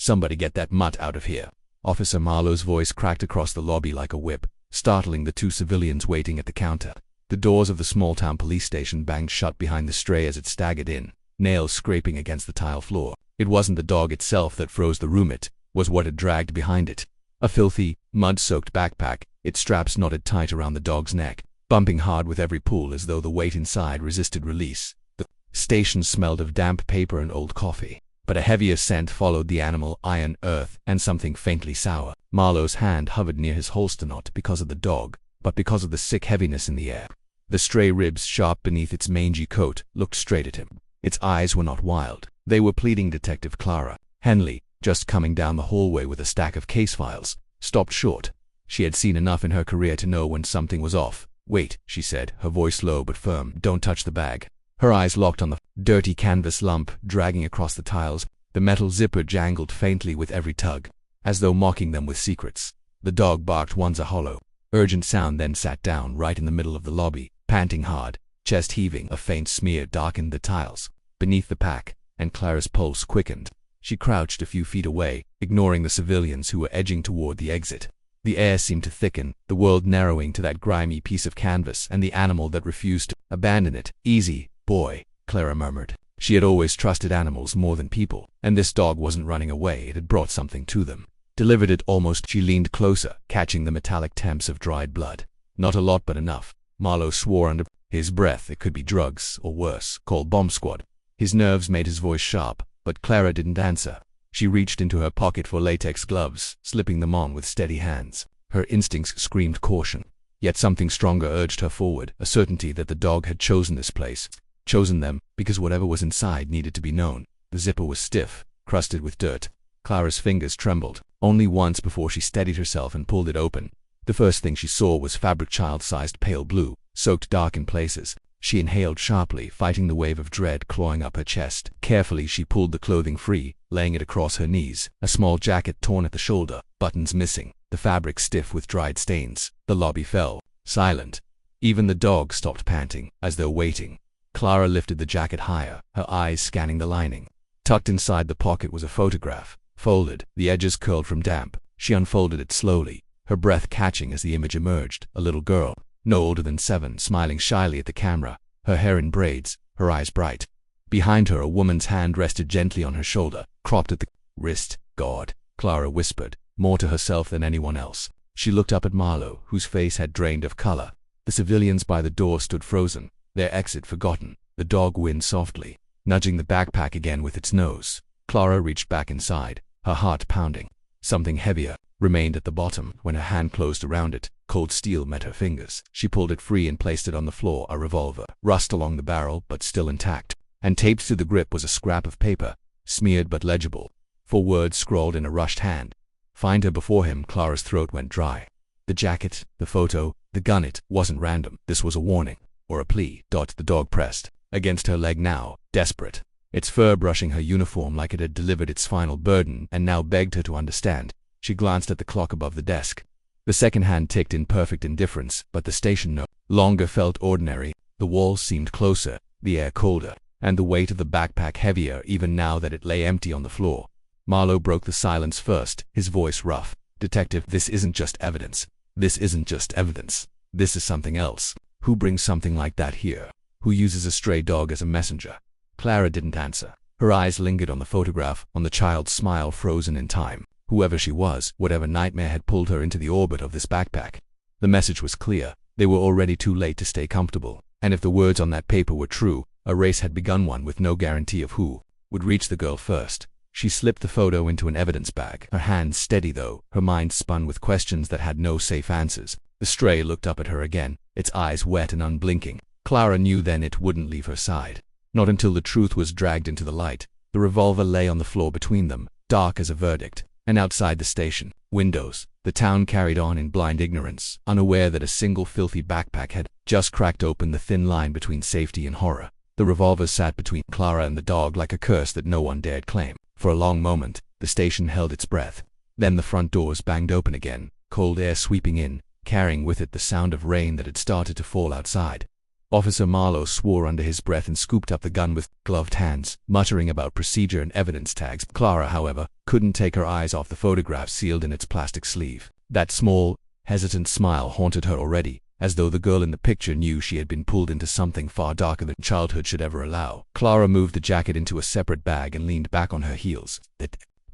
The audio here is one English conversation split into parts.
Somebody get that mutt out of here. Officer Marlowe's voice cracked across the lobby like a whip, startling the two civilians waiting at the counter. The doors of the small-town police station banged shut behind the stray as it staggered in, nails scraping against the tile floor. It wasn't the dog itself that froze the room, it was what had dragged behind it. A filthy, mud-soaked backpack, its straps knotted tight around the dog's neck, bumping hard with every pull as though the weight inside resisted release. The station smelled of damp paper and old coffee, but a heavier scent followed the animal: iron, earth, and something faintly sour. Marlowe's hand hovered near his holster, not because of the dog, but because of the sick heaviness in the air. The stray ribs, sharp beneath its mangy coat, looked straight at him. Its eyes were not wild. They were pleading. Detective Clara Henley, just coming down the hallway with a stack of case files, stopped short. She had seen enough in her career to know when something was off. "Wait," she said, her voice low but firm. "Don't touch the bag." Her eyes locked on the dirty canvas lump dragging across the tiles. The metal zipper jangled faintly with every tug, as though mocking them with secrets. The dog barked once, a hollow, urgent sound, then sat down right in the middle of the lobby, panting hard, chest heaving. A faint smear darkened the tiles beneath the pack, and Clara's pulse quickened. She crouched a few feet away, ignoring the civilians who were edging toward the exit. The air seemed to thicken, the world narrowing to that grimy piece of canvas and the animal that refused to abandon it. "Easy, boy," Clara murmured. She had always trusted animals more than people, and this dog wasn't running away. It had brought something to them. Delivered it almost. She leaned closer, catching the metallic temps of dried blood. Not a lot, but enough. Marlowe swore under his breath. It could be drugs, or worse, called bomb squad. His nerves made his voice sharp, but Clara didn't answer. She reached into her pocket for latex gloves, slipping them on with steady hands. Her instincts screamed caution, yet something stronger urged her forward, a certainty that the dog had chosen this place. Chosen them, because whatever was inside needed to be known. The zipper was stiff, crusted with dirt. Clara's fingers trembled. Only once before she steadied herself and pulled it open. The first thing she saw was fabric child-sized pale blue, soaked dark in places. She inhaled sharply, fighting the wave of dread clawing up her chest. Carefully she pulled the clothing free, laying it across her knees. A small jacket torn at the shoulder, buttons missing, the fabric stiff with dried stains. The lobby fell, silent. Even the dog stopped panting, as though waiting. Clara lifted the jacket higher, her eyes scanning the lining. Tucked inside the pocket was a photograph, folded, the edges curled from damp. She unfolded it slowly, her breath catching as the image emerged. A little girl, no older than 7, smiling shyly at the camera, her hair in braids, her eyes bright. Behind her, a woman's hand rested gently on her shoulder, cropped at the wrist. "God," Clara whispered, more to herself than anyone else. She looked up at Marlowe, whose face had drained of color. The civilians by the door stood frozen, their exit forgotten. The dog whined softly, nudging the backpack again with its nose. Clara reached back inside, her heart pounding. Something heavier remained at the bottom. When her hand closed around it, cold steel met her fingers. She pulled it free and placed it on the floor. A revolver, rust along the barrel but still intact, and taped to the grip was a scrap of paper, smeared but legible. 4 words scrawled in a rushed hand. "Find her before him." Clara's throat went dry. The jacket, the photo, the gun. It wasn't random. This was a warning, or a plea. The dog pressed against her leg now, desperate, its fur brushing her uniform like it had delivered its final burden and now begged her to understand. She glanced at the clock above the desk. The second hand ticked in perfect indifference, but the station no longer felt ordinary. The walls seemed closer, the air colder, and the weight of the backpack heavier even now that it lay empty on the floor. Marlowe broke the silence first, his voice rough. "Detective, this isn't just evidence. This isn't just evidence. This is something else. Who brings something like that here? Who uses a stray dog as a messenger?" Clara didn't answer. Her eyes lingered on the photograph, on the child's smile frozen in time. Whoever she was, whatever nightmare had pulled her into the orbit of this backpack. The message was clear. They were already too late to stay comfortable. And if the words on that paper were true, a race had begun, one with no guarantee of who would reach the girl first. She slipped the photo into an evidence bag, her hands steady though, her mind spun with questions that had no safe answers. The stray looked up at her again, its eyes wet and unblinking. Clara knew then it wouldn't leave her side. Not until the truth was dragged into the light. The revolver lay on the floor between them, dark as a verdict. And outside the station, windows, the town carried on in blind ignorance, unaware that a single filthy backpack had just cracked open the thin line between safety and horror. The revolver sat between Clara and the dog like a curse that no one dared claim. For a long moment, the station held its breath. Then the front doors banged open again, cold air sweeping in, carrying with it the sound of rain that had started to fall outside. Officer Marlowe swore under his breath and scooped up the gun with gloved hands, muttering about procedure and evidence tags. Clara, however, couldn't take her eyes off the photograph sealed in its plastic sleeve. That small, hesitant smile haunted her already, as though the girl in the picture knew she had been pulled into something far darker than childhood should ever allow. Clara moved the jacket into a separate bag and leaned back on her heels.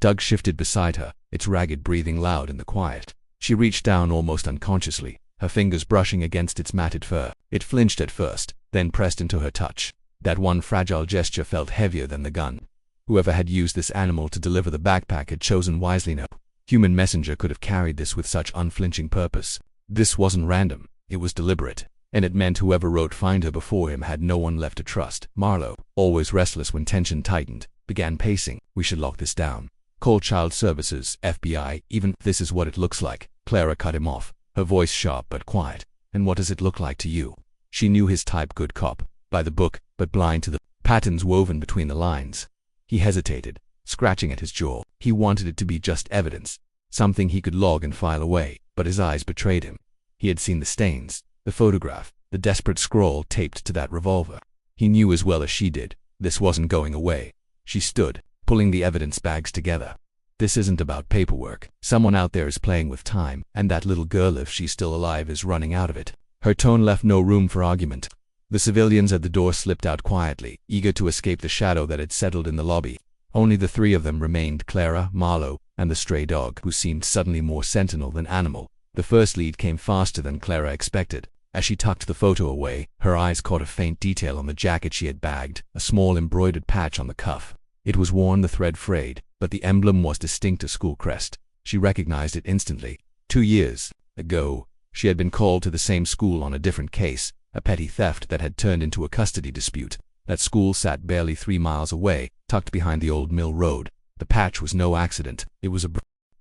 Doug shifted beside her, its ragged breathing loud in the quiet. She reached down almost unconsciously, her fingers brushing against its matted fur. It flinched at first, then pressed into her touch. That one fragile gesture felt heavier than the gun. Whoever had used this animal to deliver the backpack had chosen wisely. No human messenger could have carried this with such unflinching purpose. This wasn't random, it was deliberate, and it meant whoever wrote "Find her" before him had no one left to trust. Marlowe, always restless when tension tightened, began pacing. "We should lock this down. Call Child Services, FBI, even this is what it looks like." Clara cut him off, her voice sharp but quiet. "And what does it look like to you?" She knew his type, good cop, by the book, but blind to the patterns woven between the lines. He hesitated, scratching at his jaw. He wanted it to be just evidence, something he could log and file away, but his eyes betrayed him. He had seen the stains, the photograph, the desperate scrawl taped to that revolver. He knew as well as she did, this wasn't going away. She stood, pulling the evidence bags together. "This isn't about paperwork. Someone out there is playing with time, and that little girl, if she's still alive, is running out of it." Her tone left no room for argument. The civilians at the door slipped out quietly, eager to escape the shadow that had settled in the lobby. Only the three of them remained: Clara, Marlowe, and the stray dog, who seemed suddenly more sentinel than animal. The first lead came faster than Clara expected. As she tucked the photo away, her eyes caught a faint detail on the jacket she had bagged, a small embroidered patch on the cuff. It was worn, the thread frayed, but the emblem was distinct, a school crest. She recognized it instantly. 2 years ago, she had been called to the same school on a different case, a petty theft that had turned into a custody dispute. That school sat barely 3 miles away, tucked behind the old mill road. The patch was no accident, it was a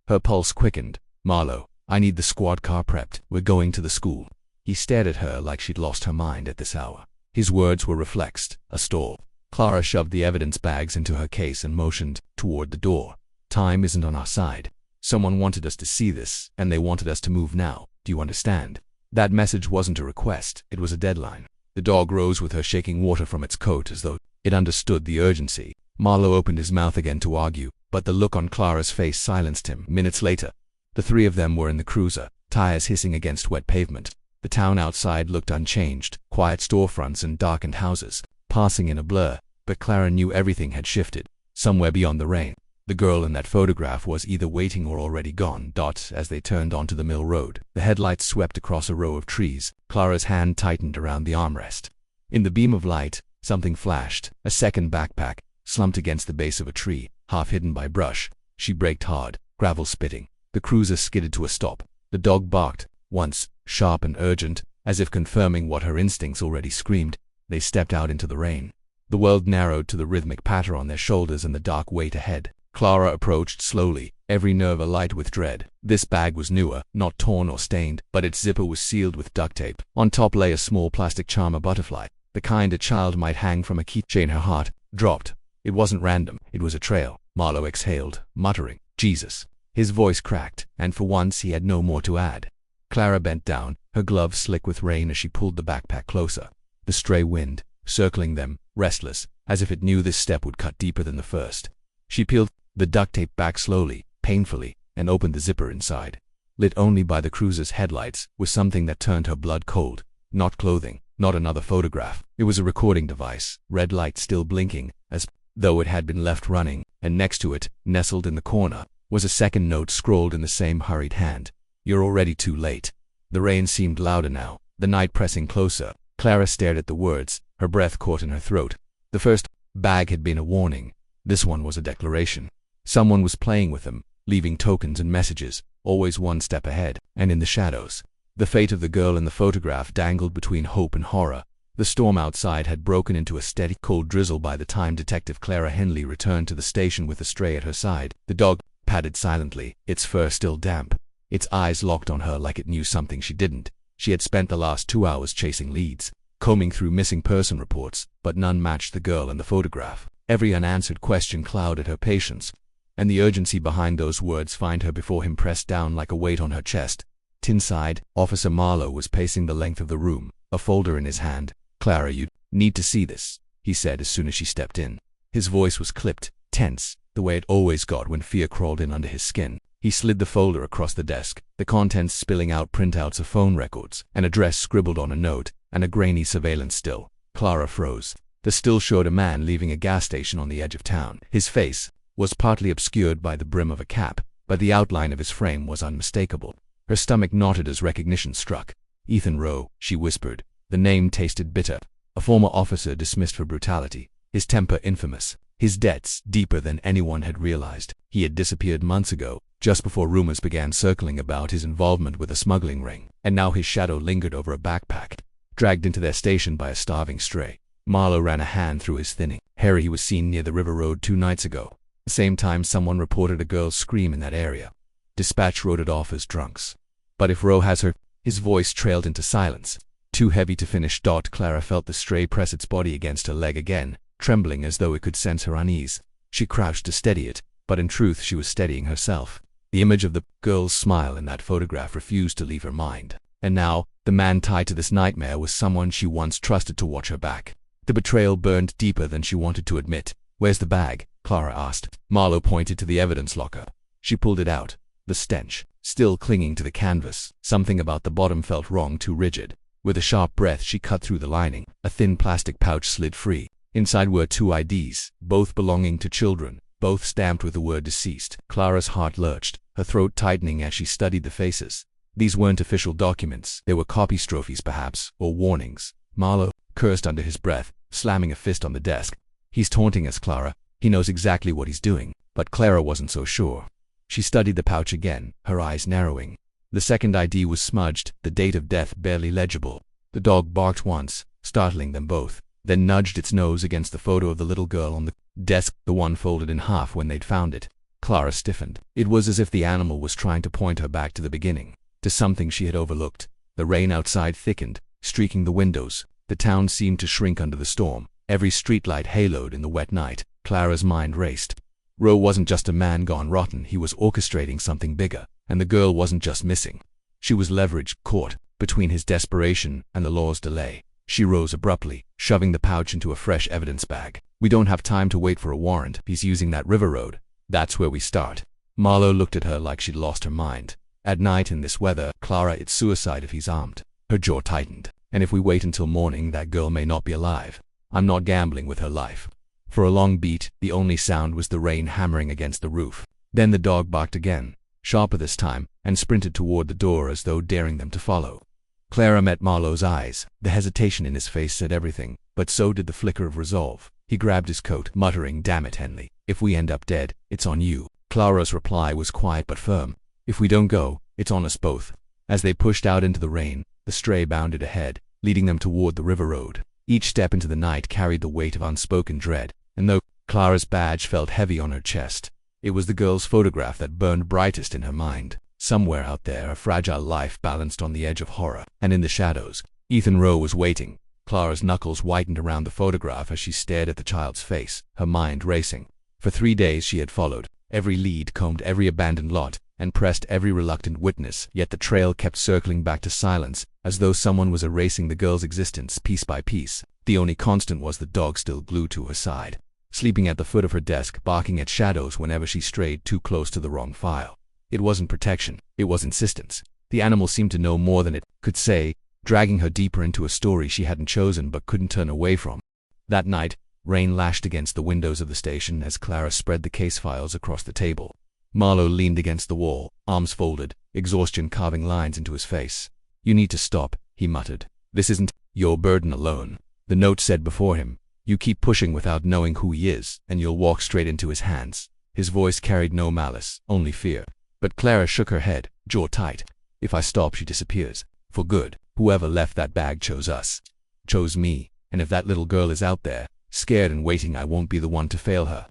Her pulse quickened. "Marlowe, I need the squad car prepped. We're going to the school." He stared at her like she'd lost her mind at this hour. His words were reflexed, a stall. Clara shoved the evidence bags into her case and motioned toward the door. "Time isn't on our side. Someone wanted us to see this, and they wanted us to move now. Do you understand?" That message wasn't a request, it was a deadline. The dog rose with her, shaking water from its coat as though it understood the urgency. Marlowe opened his mouth again to argue, but the look on Clara's face silenced him. Minutes later, the three of them were in the cruiser, tires hissing against wet pavement. The town outside looked unchanged, quiet storefronts and darkened houses, passing in a blur, but Clara knew everything had shifted. Somewhere beyond the rain, the girl in that photograph was either waiting or already gone. As they turned onto the mill road, the headlights swept across a row of trees. Clara's hand tightened around the armrest. In the beam of light, something flashed. A second backpack, slumped against the base of a tree, half hidden by brush. She braked hard, gravel spitting. The cruiser skidded to a stop. The dog barked, once, sharp and urgent, as if confirming what her instincts already screamed. They stepped out into the rain. The world narrowed to the rhythmic patter on their shoulders and the dark weight ahead. Clara approached slowly, every nerve alight with dread. This bag was newer, not torn or stained, but its zipper was sealed with duct tape. On top lay a small plastic charmer butterfly, the kind a child might hang from a keychain. Her heart dropped. It wasn't random, it was a trail. Marlowe exhaled, muttering, "Jesus." His voice cracked, and for once he had no more to add. Clara bent down, her gloves slick with rain as she pulled the backpack closer. The stray wind, circling them, restless, as if it knew this step would cut deeper than the first. She peeled the duct tape back slowly, painfully, and opened the zipper inside. Lit only by the cruiser's headlights was something that turned her blood cold. Not clothing, not another photograph. It was a recording device, red light still blinking, as though it had been left running, and next to it, nestled in the corner, was a second note scrawled in the same hurried hand. "You're already too late." The rain seemed louder now, the night pressing closer. Clara stared at the words, her breath caught in her throat. The first bag had been a warning. This one was a declaration. Someone was playing with them, leaving tokens and messages, always one step ahead. And in the shadows, the fate of the girl in the photograph dangled between hope and horror. The storm outside had broken into a steady, cold drizzle by the time Detective Clara Henley returned to the station with the stray at her side. The dog padded silently, its fur still damp. Its eyes locked on her like it knew something she didn't. She had spent the last 2 hours chasing leads, combing through missing person reports, but none matched the girl in the photograph. Every unanswered question clouded her patience, and the urgency behind those words "find her" before him pressed down like a weight on her chest. Inside, Officer Marlowe was pacing the length of the room, a folder in his hand. "Clara, you need to see this," he said as soon as she stepped in. His voice was clipped, tense, the way it always got when fear crawled in under his skin. He slid the folder across the desk, the contents spilling out printouts of phone records, an address scribbled on a note, and a grainy surveillance still. Clara froze. The still showed a man leaving a gas station on the edge of town. His face was partly obscured by the brim of a cap, but the outline of his frame was unmistakable. Her stomach knotted as recognition struck. Ethan Rowe, she whispered. The name tasted bitter. A former officer dismissed for brutality, his temper infamous, his debts deeper than anyone had realized. He had disappeared months ago, just before rumors began circling about his involvement with a smuggling ring, and now his shadow lingered over a backpack, dragged into their station by a starving stray. Marlowe ran a hand through his thinning hair. He was seen near the river road 2 nights ago. The same time someone reported a girl's scream in that area. Dispatch wrote it off as drunks. But if Rowe has her, his voice trailed into silence. Too heavy to finish. Clara felt the stray press its body against her leg again, trembling as though it could sense her unease. She crouched to steady it, but in truth she was steadying herself. The image of the girl's smile in that photograph refused to leave her mind. And now, the man tied to this nightmare was someone she once trusted to watch her back. The betrayal burned deeper than she wanted to admit. "Where's the bag?" Clara asked. Marlowe pointed to the evidence locker. She pulled it out. The stench, still clinging to the canvas. Something about the bottom felt wrong, too rigid. With a sharp breath she cut through the lining. A thin plastic pouch slid free. Inside were 2 IDs, both belonging to children, both stamped with the word deceased. Clara's heart lurched, her throat tightening as she studied the faces. These weren't official documents. They were copy trophies perhaps, or warnings. Marlowe cursed under his breath, slamming a fist on the desk. "He's taunting us, Clara. He knows exactly what he's doing." But Clara wasn't so sure. She studied the pouch again, her eyes narrowing. The second ID was smudged, the date of death barely legible. The dog barked once, startling them both, then nudged its nose against the photo of the little girl on the desk, the one folded in half when they'd found it. Clara stiffened. It was as if the animal was trying to point her back to the beginning, to something she had overlooked. The rain outside thickened, streaking the windows. The town seemed to shrink under the storm, every streetlight haloed in the wet night. Clara's mind raced. Rowe wasn't just a man gone rotten, he was orchestrating something bigger, and the girl wasn't just missing. She was leveraged, caught, between his desperation and the law's delay. She rose abruptly, shoving the pouch into a fresh evidence bag. "We don't have time to wait for a warrant. He's using that river road. That's where we start." Marlowe looked at her like she'd lost her mind. "At night in this weather, Clara, it's suicide if he's armed." Her jaw tightened. "And if we wait until morning, that girl may not be alive. I'm not gambling with her life." For a long beat, the only sound was the rain hammering against the roof. Then the dog barked again, sharper this time, and sprinted toward the door as though daring them to follow. Clara met Marlowe's eyes. The hesitation in his face said everything, but so did the flicker of resolve. He grabbed his coat, muttering, "Damn it, Henley. If we end up dead, it's on you." Clara's reply was quiet but firm. "If we don't go, it's on us both." As they pushed out into the rain, the stray bounded ahead, leading them toward the river road. Each step into the night carried the weight of unspoken dread, and though Clara's badge felt heavy on her chest, it was the girl's photograph that burned brightest in her mind. Somewhere out there, a fragile life balanced on the edge of horror, and in the shadows, Ethan Rowe was waiting. Clara's knuckles whitened around the photograph as she stared at the child's face, her mind racing. For 3 days she had followed every lead, combed every abandoned lot, and pressed every reluctant witness, yet the trail kept circling back to silence, as though someone was erasing the girl's existence piece by piece. The only constant was the dog still glued to her side, sleeping at the foot of her desk, barking at shadows whenever she strayed too close to the wrong file. It wasn't protection, it was insistence. The animal seemed to know more than it could say, dragging her deeper into a story she hadn't chosen but couldn't turn away from. That night, rain lashed against the windows of the station as Clara spread the case files across the table. Marlowe leaned against the wall, arms folded, exhaustion carving lines into his face. "You need to stop," he muttered. "This isn't your burden alone." The note said before him, "You keep pushing without knowing who he is, and you'll walk straight into his hands." His voice carried no malice, only fear. But Clara shook her head, jaw tight. "If I stop, she disappears. For good. Whoever left that bag chose us. Chose me. And if that little girl is out there, scared and waiting, I won't be the one to fail her."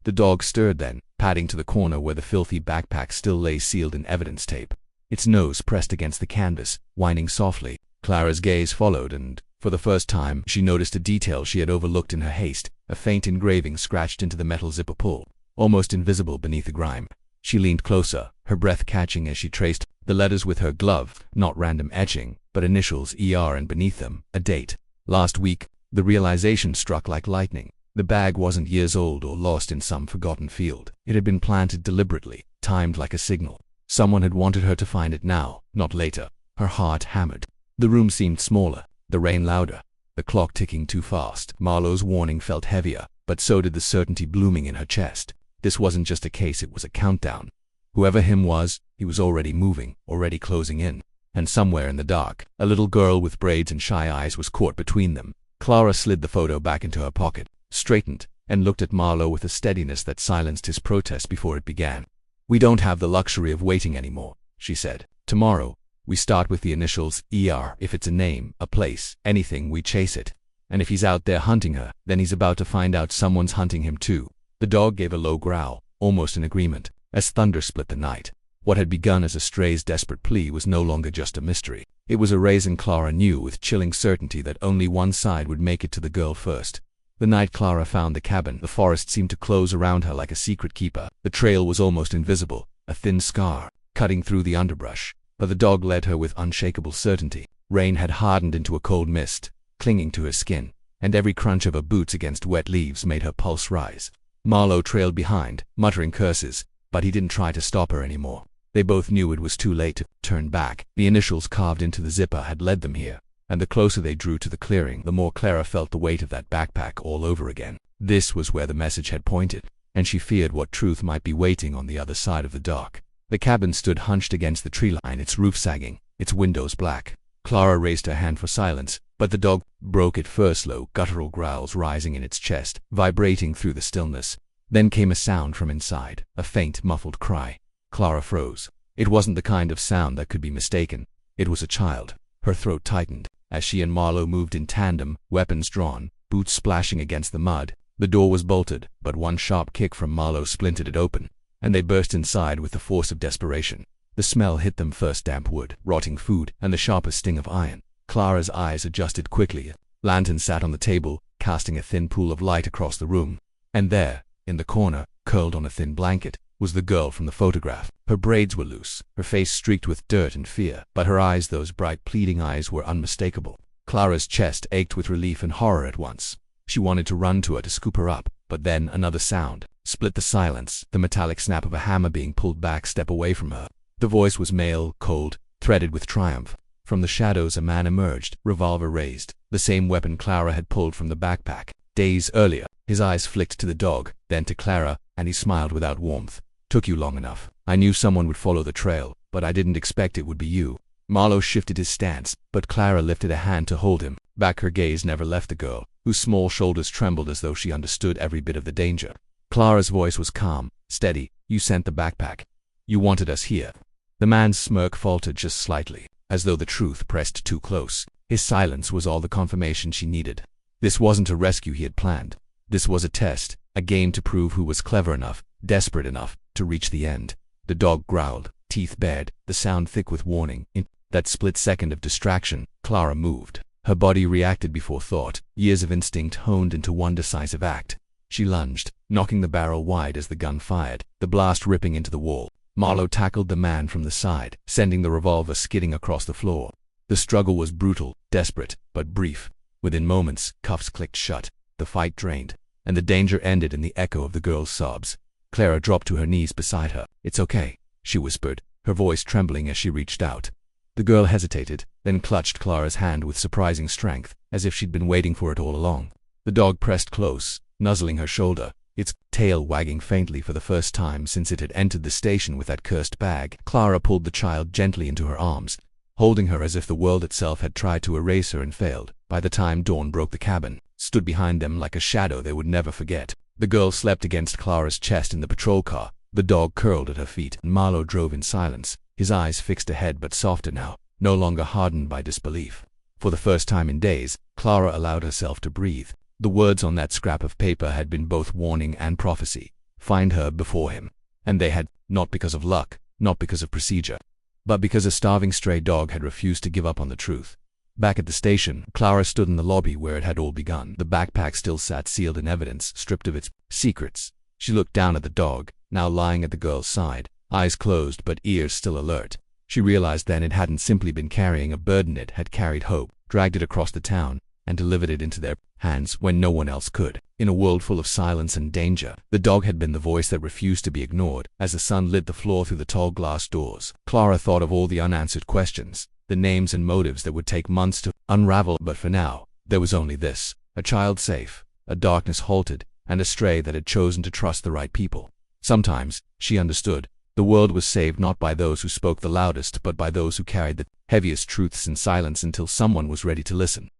The dog stirred then, padding to the corner where the filthy backpack still lay sealed in evidence tape. Its nose pressed against the canvas, whining softly. Clara's gaze followed, and, for the first time, she noticed a detail she had overlooked in her haste, a faint engraving scratched into the metal zipper pull, almost invisible beneath the grime. She leaned closer, her breath catching as she traced the letters with her glove, not random etching, but initials ER, and beneath them, a date. Last week. The realization struck like lightning. The bag wasn't years old or lost in some forgotten field. It had been planted deliberately, timed like a signal. Someone had wanted her to find it now, not later. Her heart hammered. The room seemed smaller, the rain louder, the clock ticking too fast. Marlowe's warning felt heavier, but so did the certainty blooming in her chest. This wasn't just a case, it was a countdown. Whoever him was, he was already moving, already closing in. And somewhere in the dark, a little girl with braids and shy eyes was caught between them. Clara slid the photo back into her pocket, straightened, and looked at Marlowe with a steadiness that silenced his protest before it began. "We don't have the luxury of waiting anymore," she said. "Tomorrow, we start with the initials ER. If it's a name, a place, anything, we chase it. And if he's out there hunting her, then he's about to find out someone's hunting him too." The dog gave a low growl, almost in agreement, as thunder split the night. What had begun as a stray's desperate plea was no longer just a mystery. It was a reason Clara knew with chilling certainty that only one side would make it to the girl first. The night Clara found the cabin, the forest seemed to close around her like a secret keeper. The trail was almost invisible, a thin scar, cutting through the underbrush. But the dog led her with unshakable certainty. Rain had hardened into a cold mist, clinging to her skin, and every crunch of her boots against wet leaves made her pulse rise. Marlowe trailed behind, muttering curses, but he didn't try to stop her anymore. They both knew it was too late to turn back. The initials carved into the zipper had led them here, and the closer they drew to the clearing, the more Clara felt the weight of that backpack all over again. This was where the message had pointed, and she feared what truth might be waiting on the other side of the dark. The cabin stood hunched against the tree line, its roof sagging, its windows black. Clara raised her hand for silence, but the dog broke it first, low, guttural growls rising in its chest, vibrating through the stillness. Then came a sound from inside, a faint, muffled cry. Clara froze. It wasn't the kind of sound that could be mistaken. It was a child. Her throat tightened as she and Marlowe moved in tandem, weapons drawn, boots splashing against the mud. The door was bolted, but one sharp kick from Marlowe splintered it open, and they burst inside with the force of desperation. The smell hit them first: damp wood, rotting food, and the sharper sting of iron. Clara's eyes adjusted quickly. Lantern sat on the table, casting a thin pool of light across the room. And there, in the corner, curled on a thin blanket, was the girl from the photograph. Her braids were loose, her face streaked with dirt and fear, but her eyes, those bright, pleading eyes, were unmistakable. Clara's chest ached with relief and horror at once. She wanted to run to her to scoop her up, but then another sound split the silence, the metallic snap of a hammer being pulled back step away from her. The voice was male, cold, threaded with triumph. From the shadows a man emerged, revolver raised, the same weapon Clara had pulled from the backpack days earlier. His eyes flicked to the dog, then to Clara, and he smiled without warmth. "Took you long enough. I knew someone would follow the trail, but I didn't expect it would be you." Marlowe shifted his stance, but Clara lifted a hand to hold him back. Her gaze never left the girl, whose small shoulders trembled as though she understood every bit of the danger. Clara's voice was calm, steady. "You sent the backpack. You wanted us here." The man's smirk faltered just slightly, as though the truth pressed too close. His silence was all the confirmation she needed. This wasn't a rescue he had planned. This was a test, a game to prove who was clever enough, desperate enough, to reach the end. The dog growled, teeth bared, the sound thick with warning. In that split second of distraction, Clara moved. Her body reacted before thought, years of instinct honed into one decisive act. She lunged, knocking the barrel wide as the gun fired, the blast ripping into the wall. Marlowe tackled the man from the side, sending the revolver skidding across the floor. The struggle was brutal, desperate, but brief. Within moments, cuffs clicked shut, the fight drained, and the danger ended in the echo of the girl's sobs. Clara dropped to her knees beside her. "It's okay," she whispered, her voice trembling as she reached out. The girl hesitated, then clutched Clara's hand with surprising strength, as if she'd been waiting for it all along. The dog pressed close, nuzzling her shoulder, its tail wagging faintly for the first time since it had entered the station with that cursed bag. Clara pulled the child gently into her arms, holding her as if the world itself had tried to erase her and failed. By the time dawn broke, the cabin stood behind them like a shadow they would never forget. The girl slept against Clara's chest in the patrol car. The dog curled at her feet, and Marlowe drove in silence, his eyes fixed ahead but softer now, no longer hardened by disbelief. For the first time in days, Clara allowed herself to breathe. The words on that scrap of paper had been both warning and prophecy. Find her before him. And they had, not because of luck, not because of procedure, but because a starving stray dog had refused to give up on the truth. Back at the station, Clara stood in the lobby where it had all begun. The backpack still sat sealed in evidence, stripped of its secrets. She looked down at the dog, now lying at the girl's side, eyes closed but ears still alert. She realized then it hadn't simply been carrying a burden, it had carried hope, dragged it across the town, and delivered it into their hands when no one else could. In a world full of silence and danger, the dog had been the voice that refused to be ignored. As the sun lit the floor through the tall glass doors, Clara thought of all the unanswered questions, the names and motives that would take months to unravel. But for now, there was only this: a child safe, a darkness halted, and a stray that had chosen to trust the right people. Sometimes, she understood, the world was saved not by those who spoke the loudest but by those who carried the heaviest truths in silence until someone was ready to listen.